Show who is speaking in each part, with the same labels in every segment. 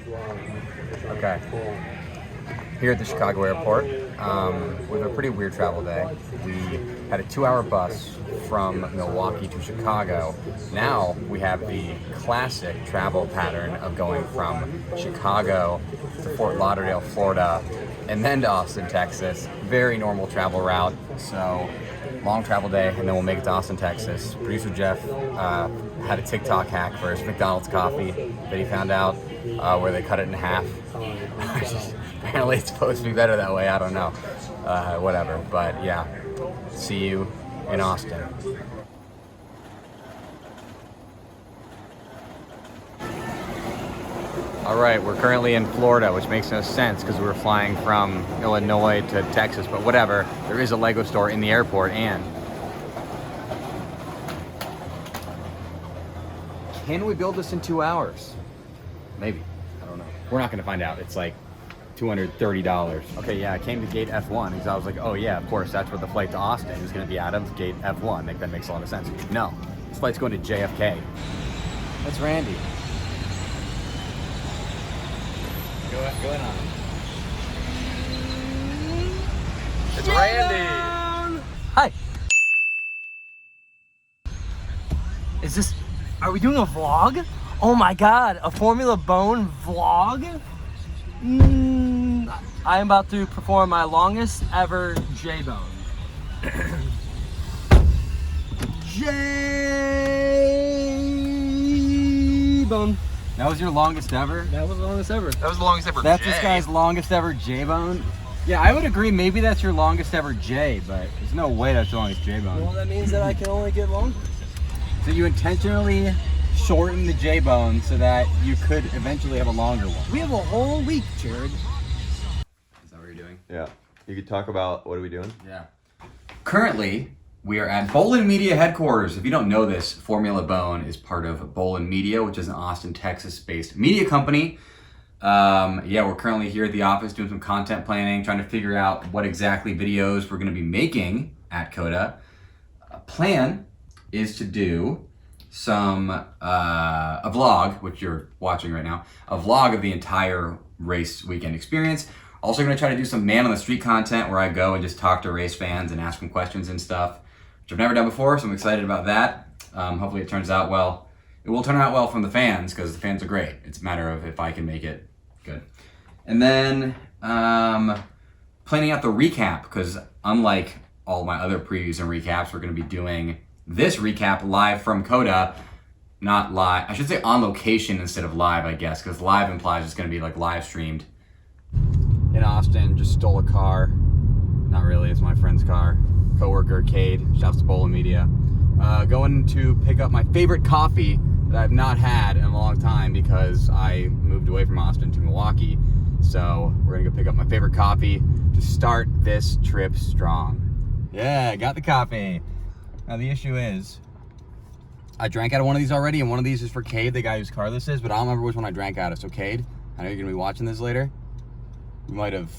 Speaker 1: Okay. Here at the Chicago airport, we have a pretty weird travel day. We had a 2-hour bus from Milwaukee to Chicago. Now we have the classic travel pattern of going from Chicago to Fort Lauderdale, Florida, and then to Austin, Texas. Very normal travel route. So long travel day, and then we'll make it to Austin, Texas. Producer Jeff had a TikTok hack for his McDonald's coffee that he found out where they cut it in half. Apparently it's supposed to be better that way, I don't know. Whatever, but yeah, see you in Austin. All right, we're currently in Florida, which makes no sense because we were flying from Illinois to Texas, but whatever. There is a Lego store in the airport, and can we build this in 2 hours? Maybe, I don't know. We're not gonna find out. It's like $230. Okay, yeah, I came to gate F1 because I was like, oh yeah, of course, that's where the flight to Austin is gonna be out of, gate F1. That makes a lot of sense. No, this flight's going to JFK. That's Randy. Go in on him. It's Randy!
Speaker 2: Hi! Are we doing a vlog? Oh my god, a Formula Bone vlog? I am about to perform my longest ever J-bone. J-bone.
Speaker 1: That was your longest ever?
Speaker 2: That was the longest ever.
Speaker 3: That was the longest ever
Speaker 1: That's
Speaker 3: J.
Speaker 1: this guy's longest ever J-bone? Yeah, I would agree maybe that's your longest ever J, but there's no way that's your longest J-bone.
Speaker 2: Well, that means that I can only get longer.
Speaker 1: So you intentionally shorten the J-bone so that you could eventually have a longer one.
Speaker 2: We have a whole week, Jared.
Speaker 1: Is that what you're doing?
Speaker 3: Yeah. You could talk about what are we doing?
Speaker 1: Yeah. Currently, we are at Bolen Media headquarters. If you don't know this, Formula Bone is part of Bolen Media, which is an Austin, Texas-based media company. Yeah, we're currently here at the office doing some content planning, trying to figure out what exactly videos we're going to be making at COTA. Plan is to do some a vlog, which you're watching right now, a vlog of the entire race weekend experience. Also going to try to do some man on the street content where I go and just talk to race fans and ask them questions and stuff, which I've never done before, so I'm excited about that. Hopefully it turns out well. It will turn out well from the fans because the fans are great. It's a matter of if I can make it good. And then planning out the recap, because unlike all my other previews and recaps, we're going to be doing this recap live from COTA. Not live, I should say on location instead of live, I guess, because live implies it's going to be like live streamed. In Austin, just stole a car. Not really, it's my friend's car. Coworker Cade, shouts to Bolen Media. Going to pick up my favorite coffee that I've not had in a long time because I moved away from Austin to Milwaukee. So we're gonna go pick up my favorite coffee to start this trip strong. Yeah, got the coffee. Now the issue is, I drank out of one of these already, and one of these is for Cade, the guy whose car this is, but I don't remember which one I drank out of. So Cade, I know you're gonna be watching this later. We might have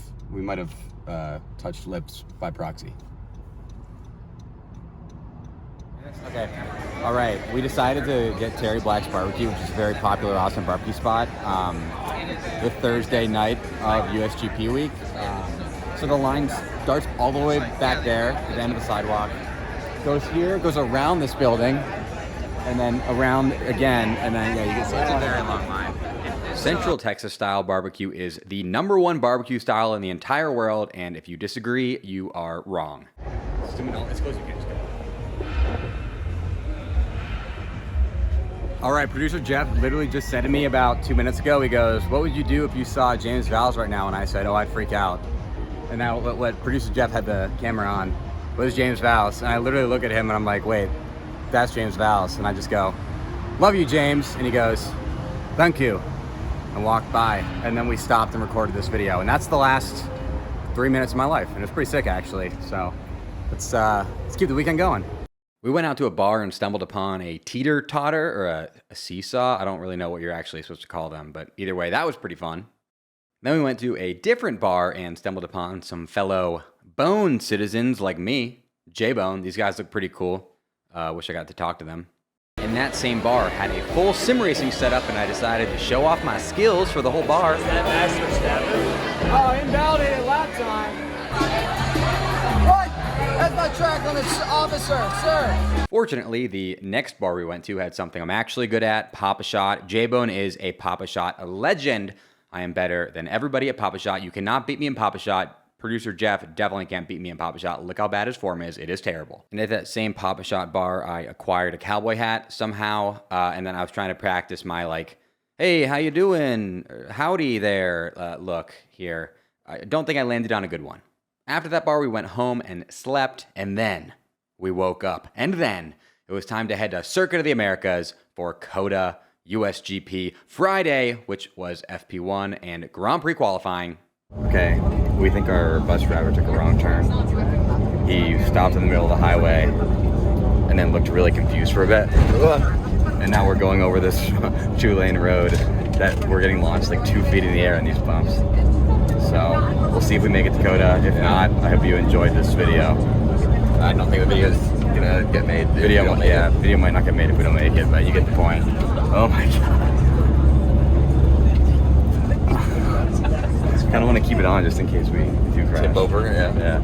Speaker 1: touched lips by proxy. Okay, all right, we decided to get Terry Black's Barbecue, which is a very popular Austin barbecue spot, the Thursday night of USGP week. So the line starts all the way back there at the end of the sidewalk, goes here, goes around this building, and then around again, and then, yeah, you can see it's a very long line. Central Texas style barbecue is the #1 barbecue style in the entire world, and if you disagree, you are wrong. Let's close, you can just go. All right, producer Jeff literally just said to me about 2 minutes ago, he goes, what would you do if you saw James Valls right now? And I said, oh, I'd freak out. And now what producer Jeff had the camera on was James Valls. And I literally look at him and I'm like, wait, that's James Valls. And I just go, love you, James. And he goes, thank you. And walked by. And then we stopped and recorded this video. And that's the last 3 minutes of my life. And it was pretty sick, actually. So let's keep the weekend going. We went out to a bar and stumbled upon a teeter-totter or a seesaw. I don't really know what you're actually supposed to call them, but either way, that was pretty fun. Then we went to a different bar and stumbled upon some fellow Bone citizens like me, J-Bone. These guys look pretty cool. Wish I got to talk to them. in that same bar had a full sim racing setup, and I decided to show off my skills for the whole bar.
Speaker 2: Is that master stepper? Oh, invalidated lap time. What? That's my track limits, officer, sir.
Speaker 1: Fortunately, the next bar we went to had something I'm actually good at, Pop-A-Shot. J-Bone is a Pop-A-Shot legend. I am better than everybody at Pop-A-Shot. You cannot beat me in Pop-A-Shot. Producer Jeff definitely can't beat me in Pop-A-Shot. Look how bad his form is. It is terrible. And at that same Pop-A-Shot bar, I acquired a cowboy hat somehow. And then I was trying to practice my like, hey, how you doing? Howdy there. Look here. I don't think I landed on a good one. After that bar, we went home and slept. And then we woke up. And then it was time to head to Circuit of the Americas for COTA USGP Friday, which was FP1 and Grand Prix qualifying. Okay, we think our bus driver took a wrong turn. He stopped in the middle of the highway and then looked really confused for a bit. And now we're going over this 2-lane road that we're getting launched like 2 feet in the air in these bumps. So we'll see if we make it to COTA. If not, I hope you enjoyed this video.
Speaker 3: I don't think the video's gonna get made.
Speaker 1: Video might not get made if we don't make it, but you get the point. Oh my god. I kind of want to keep it on just in case we do crash.
Speaker 3: Tip over, yeah.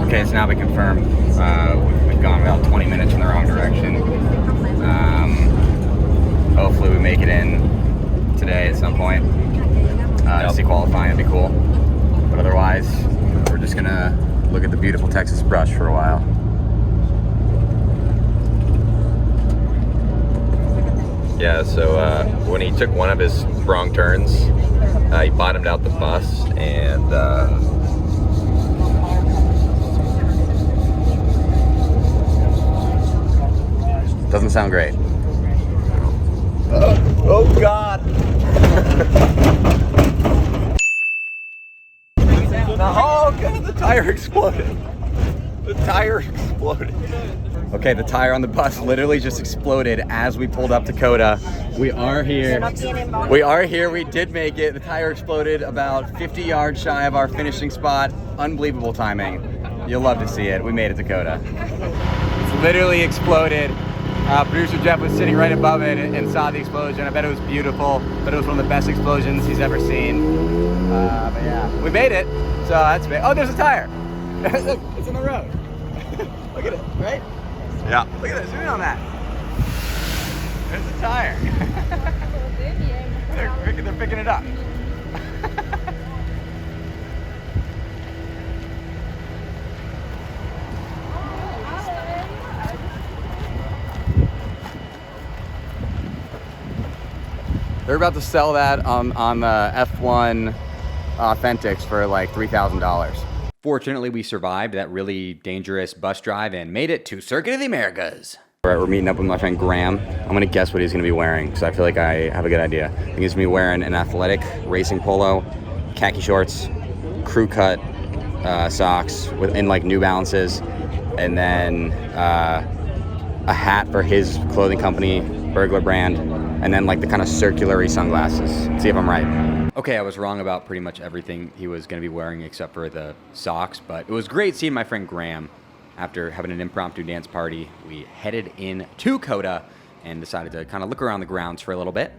Speaker 1: Okay, it's now been confirmed. We've gone about 20 minutes in the wrong direction. Hopefully we make it in today at some point. To see qualifying, it'd be cool. But otherwise, we're just gonna look at the beautiful Texas brush for a while.
Speaker 3: Yeah, so when he took one of his wrong turns, he bottomed out the bus and
Speaker 1: Doesn't sound great.
Speaker 3: oh god! Oh god, the tire exploded. The tire exploded.
Speaker 1: Okay, the tire on the bus literally just exploded as we pulled up to COTA. We are here. We did make it. The tire exploded about 50 yards shy of our finishing spot. Unbelievable timing. You'll love to see it. We made it to COTA. It's literally exploded. Producer Jeff was sitting right above it and saw the explosion. I bet it was beautiful. But it was one of the best explosions he's ever seen. But yeah, we made it. So that's big. Oh, there's a tire. Look, it's in the road. Look at it, right?
Speaker 3: Yeah.
Speaker 1: Look at that, zoom in on that. There's a tire. they're picking it up. They're about to sell that on the F1 Authentics for like $3,000. Fortunately, we survived that really dangerous bus drive and made it to Circuit of the Americas. All right, we're meeting up with my friend Graham. I'm gonna guess what he's gonna be wearing because I feel like I have a good idea. I think he's gonna be wearing an athletic racing polo, khaki shorts, crew cut socks in like New Balances, and then a hat for his clothing company, Burglar brand, and then like the kind of circular-y sunglasses. Let's see if I'm right. Okay, I was wrong about pretty much everything he was going to be wearing except for the socks, but it was great seeing my friend Graham. After having an impromptu dance party, we headed in to COTA and decided to kind of look around the grounds for a little bit.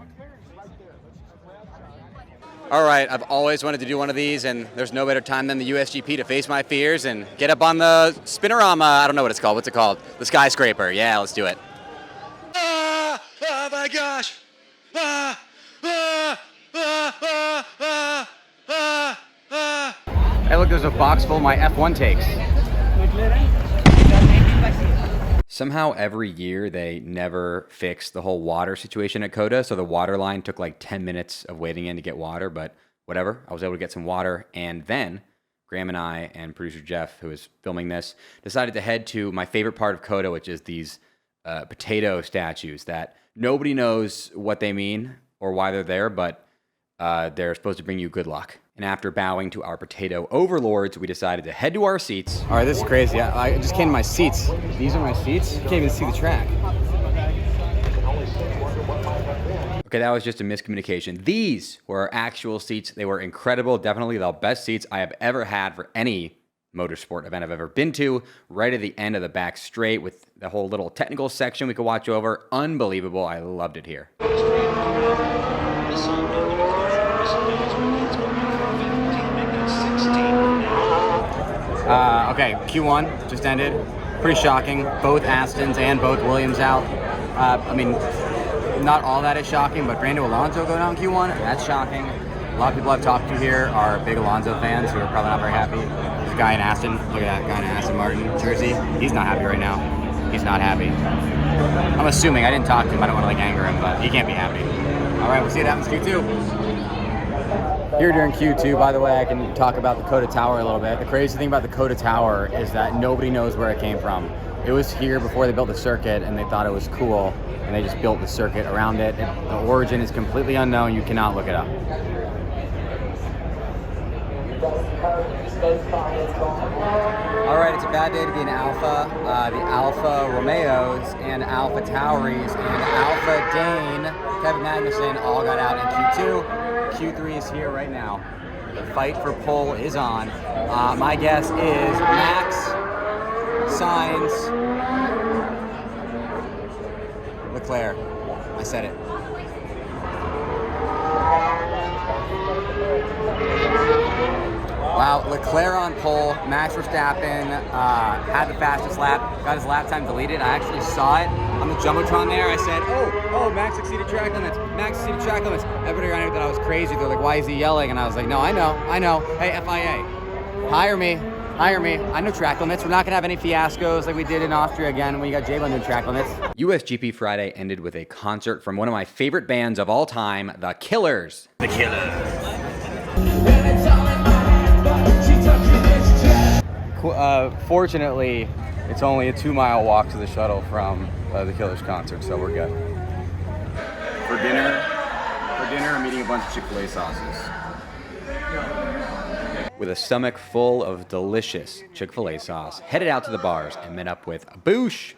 Speaker 1: All right, I've always wanted to do one of these, and there's no better time than the USGP to face my fears and get up on the spinorama. I don't know what it's called. What's it called? The skyscraper. Yeah, let's do it. Ah! Oh my gosh! Ah! Ah! Ah! Ah! Ah! Ah! Ah! Hey, look, there's a box full of my F1 takes. Somehow every year they never fix the whole water situation at COTA, so the water line took like 10 minutes of waiting in to get water, but whatever. I was able to get some water, and then Graham and I and producer Jeff, who is filming this, decided to head to my favorite part of COTA, which is these potato statues that nobody knows what they mean or why they're there, but they're supposed to bring you good luck. And after bowing to our potato overlords, we decided to head to our seats. All right, this is crazy. I just came to my seats. These are my seats. You can't even see the track. Okay, that was just a miscommunication. These were actual seats. They were incredible. Definitely the best seats I have ever had for any motorsport event I've ever been to. Right at the end of the back straight with the whole little technical section we could watch over. Unbelievable. I loved it here. Okay, Q1 just ended. Pretty shocking. Both Astons and both Williams out. I mean, not all that is shocking, but Fernando Alonso going out in Q1, that's shocking. A lot of people I've talked to here are big Alonso fans who are probably not very happy. There's a guy in Aston, look at that guy in Aston Martin jersey. He's not happy right now. He's not happy. I'm assuming, I didn't talk to him, I don't want to like anger him, but he can't be happy. All right, we'll see what happens Q2. Here during Q2, by the way, I can talk about the Coda Tower a little bit. The crazy thing about the Coda Tower is that nobody knows where it came from. It was here before they built the circuit, and they thought it was cool, and they just built the circuit around it. The origin is completely unknown. You cannot look it up. All right, it's a bad day to be an Alpha. The Alfa Romeos and Alpha Tauris and Alpha Dane, Kevin Magnussen, all got out in Q2. Q3 is here right now. The fight for pole is on. My guess is Max, Sainz, Leclerc. I said it. Wow, Leclerc on pole, Max Verstappen had the fastest lap, got his lap time deleted. I actually saw it on the Jumbotron there. I said, oh, Max exceeded track limits, Max exceeded track limits. Everybody around here thought I was crazy. They're like, why is he yelling? And I was like, no, I know. Hey, FIA, hire me. I know track limits. We're not gonna have any fiascos like we did in Austria again when you got J-Bone doing track limits. USGP Friday ended with a concert from one of my favorite bands of all time, The Killers. The Killers. Fortunately, it's only a 2-mile walk to the shuttle from the Killers concert, so we're good. For dinner, I'm eating a bunch of Chick-fil-A sauces. With a stomach full of delicious Chick-fil-A sauce, headed out to the bars and met up with Boosh.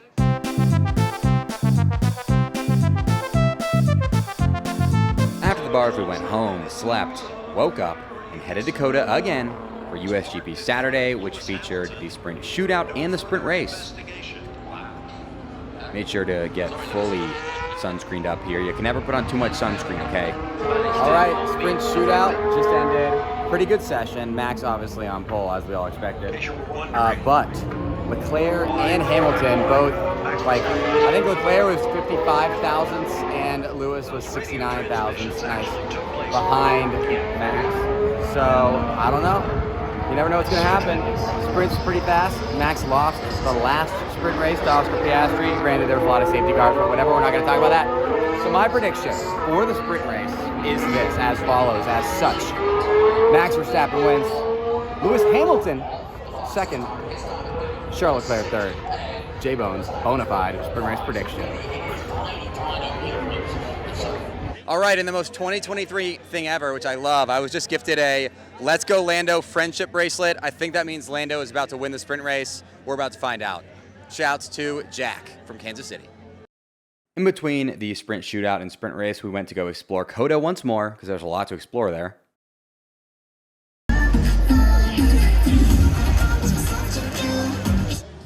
Speaker 1: After the bars, we went home, slept, woke up, and headed to Coda again for USGP Saturday, which featured the sprint shootout and the sprint race. Made sure to get fully sunscreened up here. You can never put on too much sunscreen, okay? All right, sprint shootout just ended. Pretty good session. Max obviously on pole, as we all expected. But Leclerc and Hamilton both, like, I think Leclerc was 55 thousandths and Lewis was 69 thousandths behind Max. So, I don't know. You never know what's going to happen. Sprint's pretty fast. Max lost the last sprint race to Oscar Piastri. Granted, there was a lot of safety cars, but whatever, we're not going to talk about that. So my prediction for the sprint race is this, as follows, as such. Max Verstappen wins. Lewis Hamilton, second. Charles Leclerc, third. J-Bone's bona fide sprint race prediction. All right, and the most 2023 thing ever, which I love, I was just gifted a Let's Go Lando friendship bracelet. I think that means Lando is about to win the sprint race. We're about to find out. Shouts to Jack from Kansas City. In between the sprint shootout and sprint race, we went to go explore Coda once more, because there's a lot to explore there.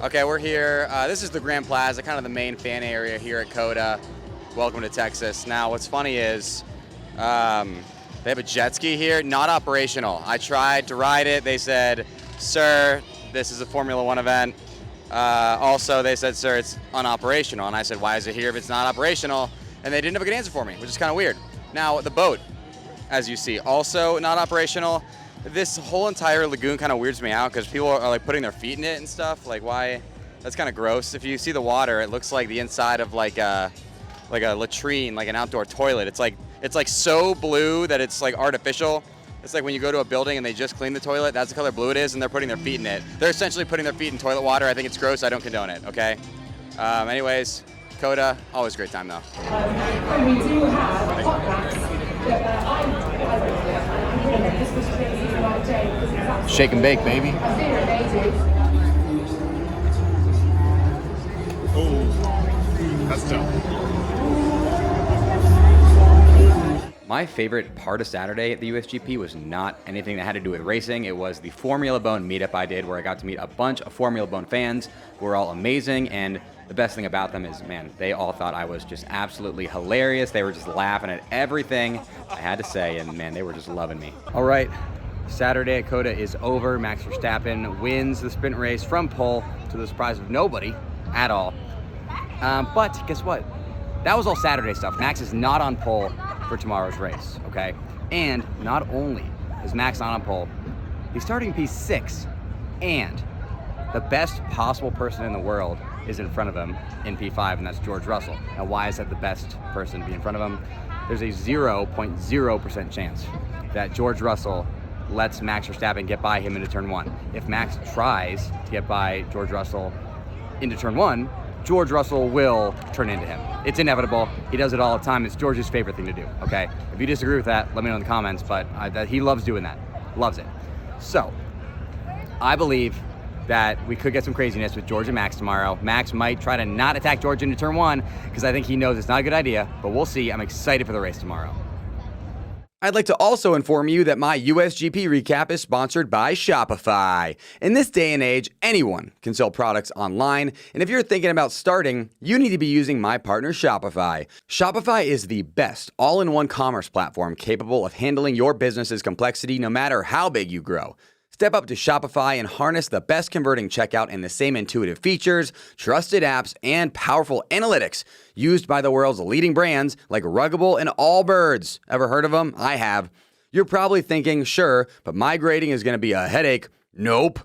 Speaker 1: Okay, we're here. This is the Grand Plaza, kind of the main fan area here at Coda. Welcome to Texas. Now, what's funny is they have a jet ski here, not operational. I tried to ride it. They said, sir, this is a Formula One event. Also, they said, sir, it's unoperational. And I said, why is it here if it's not operational? And they didn't have a good answer for me, which is kind of weird. Now, the boat, as you see, also not operational. This whole entire lagoon kind of weirds me out because people are like putting their feet in it and stuff. Like, why? That's kind of gross. If you see the water, it looks like the inside of like a latrine, like an outdoor toilet. It's like so blue that it's like artificial. It's like when you go to a building and they just clean the toilet, that's the color blue it is, and they're putting their feet in it. They're essentially putting their feet in toilet water. I think it's gross. I don't condone it, okay? Anyways, Coda, always a great time though.
Speaker 4: We do have hot packs.
Speaker 1: Shake and bake, baby.
Speaker 5: Oh, that's tough.
Speaker 1: My favorite part of Saturday at the USGP was not anything that had to do with racing. It was the Formula Bone meetup I did, where I got to meet a bunch of Formula Bone fans who were all amazing. And the best thing about them is, man, they all thought I was just absolutely hilarious. They were just laughing at everything I had to say, and man, they were just loving me. All right, Saturday at COTA is over. Max Verstappen wins the sprint race from pole to the surprise of nobody at all. But guess what? That was all Saturday stuff. Max is not on pole for tomorrow's race, okay? And not only is Max not on pole, he's starting P6, and the best possible person in the world is in front of him in P5, and that's George Russell. Now, why is that the best person to be in front of him? There's a 0.0% chance that George Russell lets Max Verstappen get by him into turn 1. If Max tries to get by George Russell into turn 1, George Russell will turn into him. It's inevitable. He does it all the time. It's George's favorite thing to do, okay? If you disagree with that, let me know in the comments, but he loves doing that. Loves it. So, I believe that we could get some craziness with George and Max tomorrow. Max might try to not attack George into turn 1, because I think he knows it's not a good idea, but we'll see. I'm excited for the race tomorrow. I'd like to also inform you that my USGP recap is sponsored by Shopify. In this day and age, anyone can sell products online, and if you're thinking about starting, you need to be using my partner Shopify. Shopify is the best all-in-one commerce platform capable of handling your business's complexity no matter how big you grow. Step up to Shopify and harness the best converting checkout and the same intuitive features, trusted apps, and powerful analytics used by the world's leading brands like Ruggable and Allbirds. Ever heard of them? I have. You're probably thinking, sure, but migrating is going to be a headache. Nope.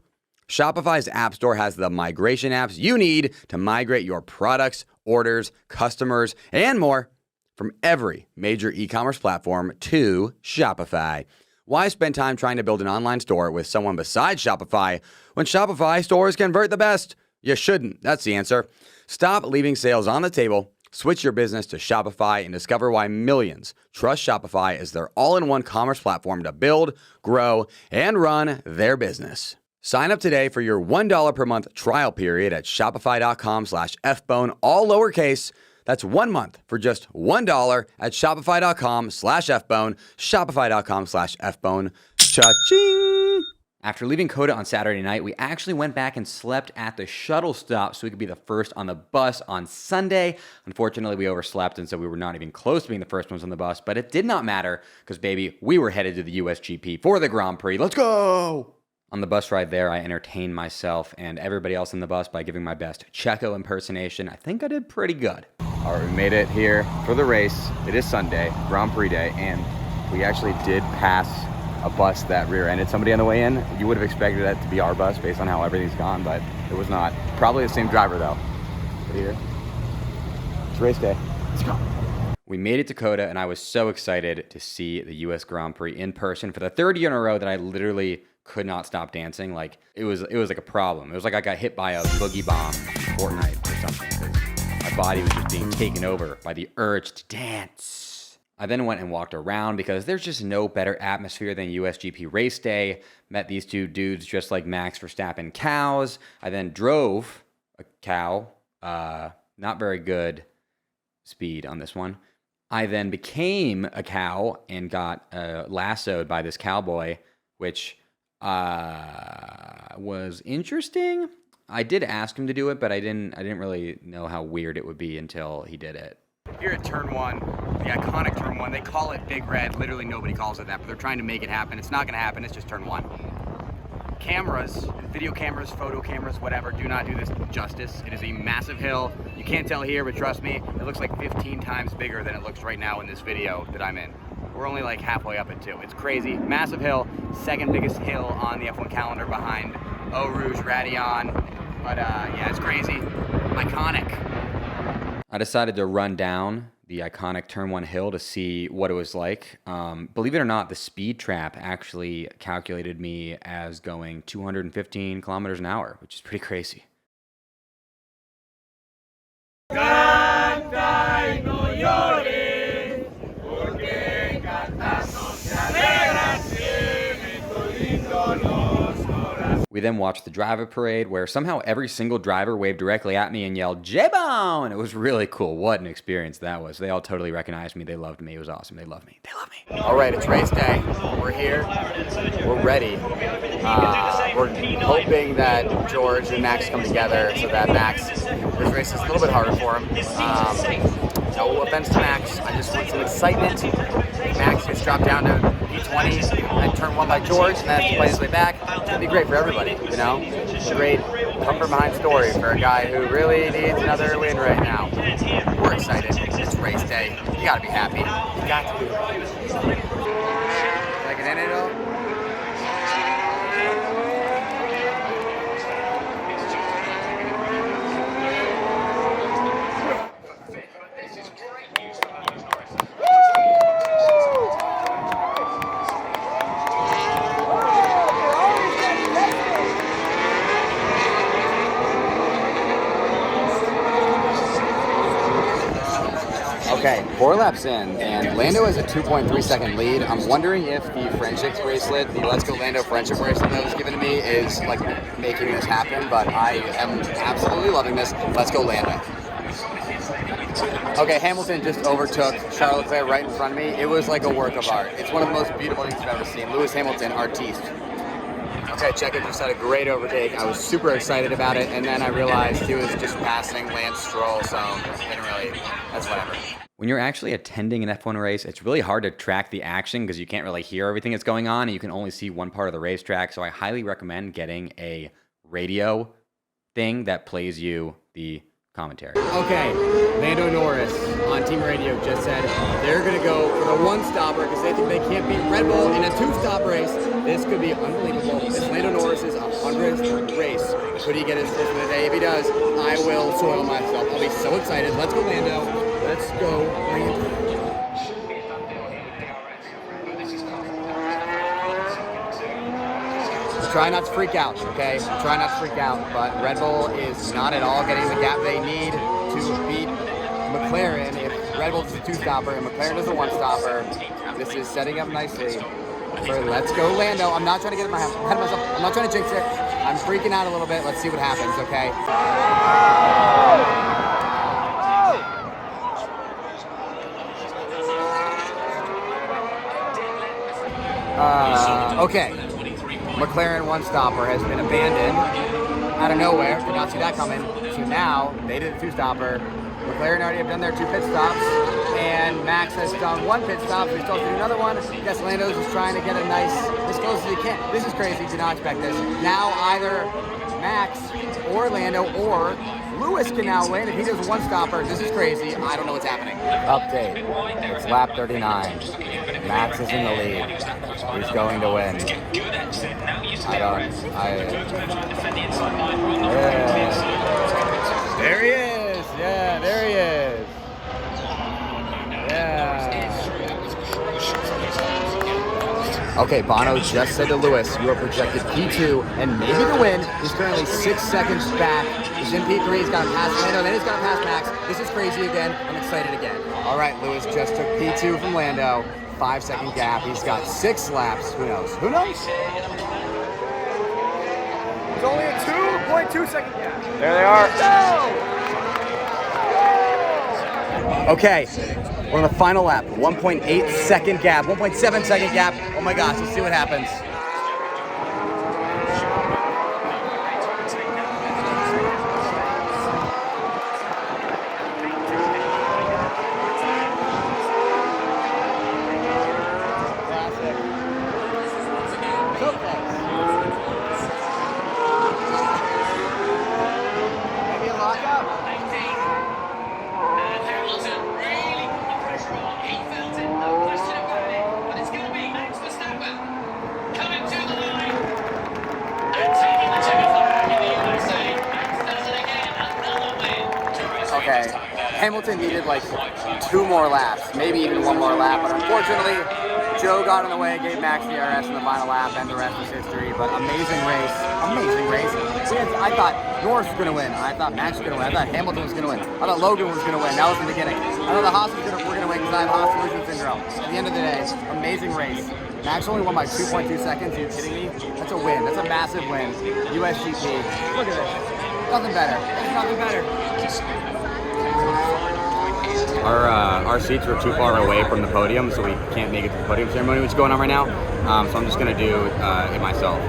Speaker 1: Shopify's App Store has the migration apps you need to migrate your products, orders, customers, and more from every major e-commerce platform to Shopify. Why spend time trying to build an online store with someone besides Shopify when Shopify stores convert the best? You shouldn't. That's the answer. Stop leaving sales on the table. Switch your business to Shopify and discover why millions trust Shopify as their all-in-one commerce platform to build, grow, and run their business. Sign up today for your $1 per month trial period at shopify.com/fbone, all lowercase. That's 1 month for just $1 at shopify.com/fbone, shopify.com/fbone. Cha-ching! After leaving COTA on Saturday night, we actually went back and slept at the shuttle stop so we could be the first on the bus on Sunday. Unfortunately, we overslept, and so we were not even close to being the first ones on the bus, but it did not matter because, baby, we were headed to the USGP for the Grand Prix. Let's go! On the bus ride there, I entertained myself and everybody else in the bus by giving my best Checo impersonation. I think I did pretty good. All right, we made it here for the race. It is Sunday, Grand Prix day, and we actually did pass a bus that rear-ended somebody on the way in. You would have expected that to be our bus based on how everything's gone, but it was not. Probably the same driver, though. Right here. It's race day. Let's go. We made it to COTA, and I was so excited to see the U.S. Grand Prix in person for the third year in a row that I literally could not stop dancing. Like, it was like a problem. It was like I got hit by a boogie bomb in Fortnite or something, because my body was just being taken over by the urge to dance. I then went and walked around because there's just no better atmosphere than USGP race day. Met these two dudes just like Max Verstappen cows. I then drove a cow, not very good speed on this one. I then became a cow and got lassoed by this cowboy, which was interesting. I did ask him to do it, but I didn't really know how weird it would be until he did it. Here at turn 1, the iconic turn 1, they call it Big Red. Literally nobody calls it that, but they're trying to make it happen. It's not gonna happen, it's just turn 1. Cameras, video cameras, photo cameras, whatever, do not do this justice. It is a massive hill. You can't tell here, but trust me, it looks like 15 times bigger than it looks right now in this video that I'm in. We're only like halfway up it too. It's crazy. Massive hill, second biggest hill on the F1 calendar behind Eau Rouge Radillon. But yeah, it's crazy. Iconic. I decided to run down the iconic Turn 1 hill to see what it was like. Believe it or not, the speed trap actually calculated me as going 215 kilometers an hour, which is pretty crazy. Canta y no llores, porque cantando se alegra, We then watched the driver parade where somehow every single driver waved directly at me and yelled, J-Bone! It was really cool. What an experience that was. They all totally recognized me. They loved me. It was awesome. They love me. They love me.
Speaker 2: All right, it's race day. We're here. We're ready. We're hoping that George and Max come together so that Max, this race is a little bit harder for him. No offense to Max. I just want some excitement. Max gets dropped down to P20 and turn 1 by George, and then has to play his way back. It's going to be great for everybody, you know? It's a great come from behind story for a guy who really needs another win right now. We're excited. It's race day. You got to be happy. You got to be. Second inning, though. Okay, 4 laps in, and Lando has a 2.3 second lead. I'm wondering if the friendship bracelet, the Let's Go Lando friendship bracelet that was given to me is like making this happen, but I am absolutely loving this. Let's go Lando. Okay, Hamilton just overtook Charles Leclerc right in front of me. It was like a work of art. It's one of the most beautiful things I've ever seen. Lewis Hamilton, artiste. Okay, Checo just had a great overtake. I was super excited about it, and then I realized he was just passing Lance Stroll, so didn't really, that's whatever.
Speaker 1: When you're actually attending an F1 race, it's really hard to track the action because you can't really hear everything that's going on and you can only see one part of the racetrack. So I highly recommend getting a radio thing that plays you the commentary.
Speaker 2: Okay, Lando Norris on team radio just said they're going to go for the 1-stopper because they think they can't beat Red Bull in a 2-stop race. This could be unbelievable. This Lando Norris's 100th race. Could he get his first win of the day? If he does, I will soil myself. I'll be so excited. Let's go, Lando. Let's go, Lando. Try not to freak out, okay? Try not to freak out, but Red Bull is not at all getting the gap they need to beat McLaren. If Red Bull is a 2-stopper and McLaren is a 1-stopper, this is setting up nicely for Let's Go Lando. I'm not trying to get ahead of myself. I'm not trying to jinx it. I'm freaking out a little bit. Let's see what happens, okay? Okay. McLaren 1-stopper has been abandoned out of nowhere. Did not see that coming. So now they did a 2-stopper. McLaren already have done their 2 pit stops, and Max has done 1 pit stop. So he's still doing another one. I guess Lando's just trying to get a nice, as close as he can. This is crazy. Did not expect this. Now either Max or Lando or Lewis can now win if he does a 1-stopper. This is crazy. I don't know what's happening. Update. It's lap 39. Max is in the lead. He's going to win. There he is. Yeah, there he is. Yeah. Okay, Bono just said to Lewis, you are projected P2 and maybe the win. He's currently 6 seconds back. He's in P3, he's got to pass Lando, then he's got to pass Max. This is crazy again. I'm excited again. All right, Lewis just took P2 from Lando. 5-second gap. He's got 6 laps. Who knows? Who knows? It's only a 2.2 second gap.
Speaker 3: There they are.
Speaker 2: Go! Okay, we're on the final lap. 1.8 second gap. 1.7 second gap. Oh my gosh, let's see what happens. Okay, Hamilton needed like 2 more laps, maybe even 1 more lap, but unfortunately, Joe got in the way, gave Max the RS in the final lap, and the rest is history. But amazing race, amazing race. I thought Norris was going to win. I thought Max was going to win. I thought Hamilton was going to win. I thought Logan was going to win. That was the beginning. I thought the Haas were going to win because I have Haas illusion syndrome. At the end of the day, amazing race. Max only won by 2.2 seconds. Are you kidding me? That's a win. That's a massive win. USGP. Look at this. Nothing better. There's nothing better. Our seats were too far away from the podium, so we can't make it to the podium ceremony, which is going on right now. So I'm just gonna do it myself.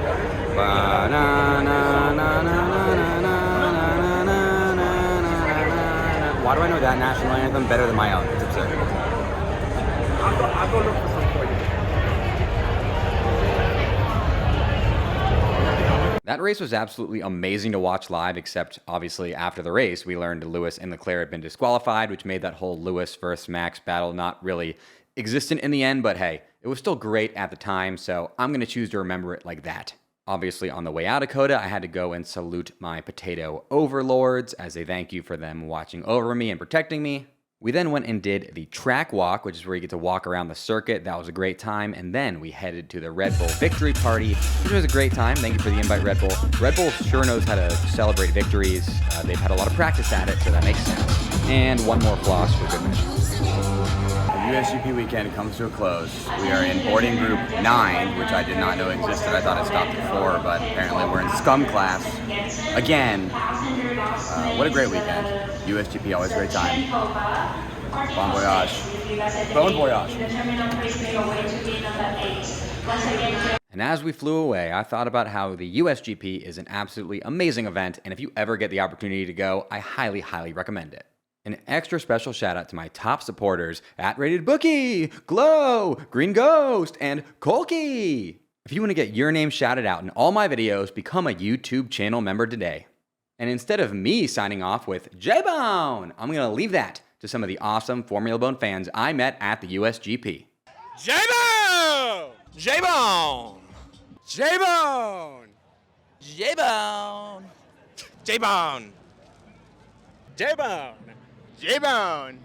Speaker 2: Why do I know that national anthem better than my own? It's absurd. I'll go look for some for you.
Speaker 1: That race was absolutely amazing to watch live, except obviously after the race, we learned Lewis and Leclerc had been disqualified, which made that whole Lewis versus Max battle not really existent in the end, but hey, it was still great at the time, so I'm going to choose to remember it like that. Obviously, on the way out of COTA, I had to go and salute my potato overlords as a thank you for them watching over me and protecting me. We then went and did the track walk, which is where you get to walk around the circuit. That was a great time. And then we headed to the Red Bull victory party, which was a great time. Thank you for the invite, Red Bull. Red Bull sure knows how to celebrate victories. They've had a lot of practice at it, so that makes sense. And one more floss for good measure. The USGP weekend comes to a close. We are in boarding group 9, which I did not know existed. I thought it stopped at 4, but apparently we're in scum class again. What a great weekend. USGP, always a great time. Bon voyage. Bon voyage. And as we flew away, I thought about how the USGP is an absolutely amazing event, and if you ever get the opportunity to go, I highly, highly recommend it. An extra special shout out to my top supporters at Rated Bookie, Glow, Green Ghost, and Colkey. If you want to get your name shouted out in all my videos, become a YouTube channel member today. And instead of me signing off with J-Bone, I'm going to leave that to some of the awesome Formula Bone fans I met at the USGP.
Speaker 5: J-Bone! J-Bone! J-Bone! J-Bone! J-Bone! J-Bone! J-Bone!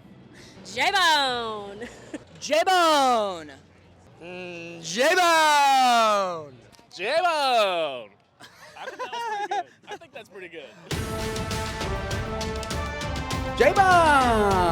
Speaker 6: J-Bone!
Speaker 5: J-Bone! J-Bone! J-Bone! I think that's pretty good.
Speaker 1: J-Bone!